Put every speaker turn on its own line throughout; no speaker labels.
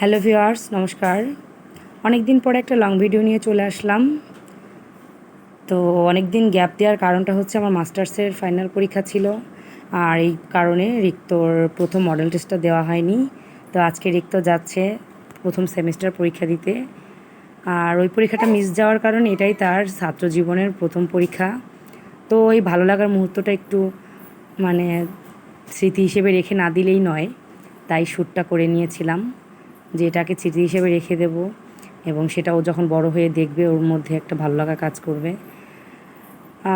Hello viewers, নমস্কার। অনেক দিন পরে একটা লং ভিডিও নিয়ে চলে আসলাম। তো অনেক দিন গ্যাপ দেওয়ার কারণটা হচ্ছে আমার মাস্টার্সের ফাইনাল পরীক্ষা ছিল, আর এই কারণে রিক্তর প্রথম মডেল টেস্টটা দেওয়া হয়নি। তো আজকে রিক্ত যাচ্ছে প্রথম সেমিস্টার পরীক্ষা দিতে, আর ওই পরীক্ষাটা মিস যাওয়ার কারণে এটাই তার ছাত্র জীবনের প্রথম পরীক্ষা। তো এই ভালো লাগার মুহূর্তটা একটু মানে স্মৃতি হিসেবে রেখে না দিলেই নয়, তাই শ্যুটটা করে নিয়েছিলাম যে এটাকে স্মৃতি হিসেবে রেখে দেব, এবং সেটা ও যখন বড় হয়ে দেখবে ওর মধ্যে একটা ভালো লাগা কাজ করবে।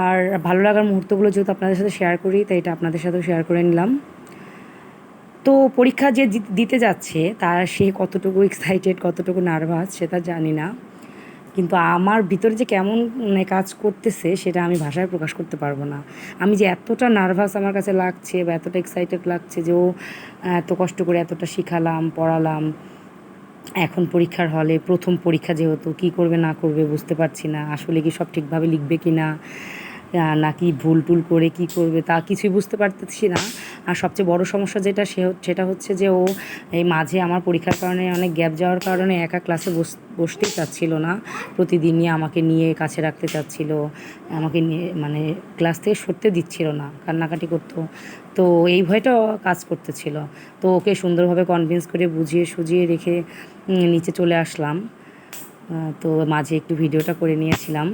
আর ভালো লাগার মুহূর্তগুলো যেহেতু আপনাদের সাথে শেয়ার করি, তাই এটা আপনাদের সাথেও শেয়ার করে নিলাম। তো পরীক্ষা যে দিতে যাচ্ছে তার সে কতটুকু এক্সাইটেড, কতটুকু নার্ভাস সেটা জানি না, কিন্তু আমার ভিতরে যে কেমন কাজ করতেছে সেটা আমি ভাষায় প্রকাশ করতে পারবো না। আমি যে এতটা নার্ভাস আমার কাছে লাগছে বা এতটা এক্সাইটেড লাগছে যে ও এত কষ্ট করে এতটা শিখালাম, পড়ালাম, এখন পরীক্ষার হলে প্রথম পরীক্ষা যেহেতু কী করবে না করবে বুঝতে পারছি না। আসলে কি সব ঠিকভাবে লিখবে কি না, নাকি ভুল টুল করে কি করবে তা কিছুই বুঝতে পারতেছি না। আর সবচেয়ে বড় সমস্যা সেটা হচ্ছে যে ও এই মাঝে আমার পরীক্ষার কারণে অনেক গ্যাপ যাওয়ার কারণে একা ক্লাসে বসতেই চাচ্ছিল না। প্রতিদিনই আমাকে নিয়ে কাছে রাখতে চাচ্ছিল, আমাকে নিয়ে মানে ক্লাস থেকে সরতে দিচ্ছিল না, কান্নাকাটি করতো। তো এই ভয়টা কাজ করতেছিল। তো ওকে সুন্দরভাবে কনভিন্স করে বুঝিয়ে সুঝিয়ে রেখে নিচে চলে আসলাম। তো মাঝে একটু ভিডিওটা করে নিয়েছিলাম।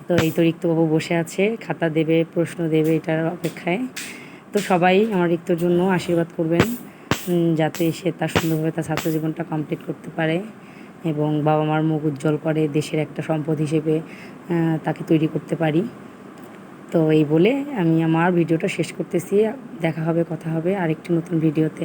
তো এই তো রিক্তবাবু বসে আছে, খাতা দেবে, প্রশ্ন দেবে, এটার অপেক্ষায়। তো সবাই আমার রিক্তর জন্য আশীর্বাদ করবেন, যাতে সে তার সুন্দরভাবে তার ছাত্র জীবনটা কমপ্লিট করতে পারে এবং বাবা মার মুখ উজ্জ্বল করে দেশের একটা সম্পদ হিসেবে তাকে তৈরি করতে পারি। তো এই বলে আমি আমার ভিডিওটা শেষ করতেছি। দেখা হবে, কথা হবে আরেকটি নতুন ভিডিওতে।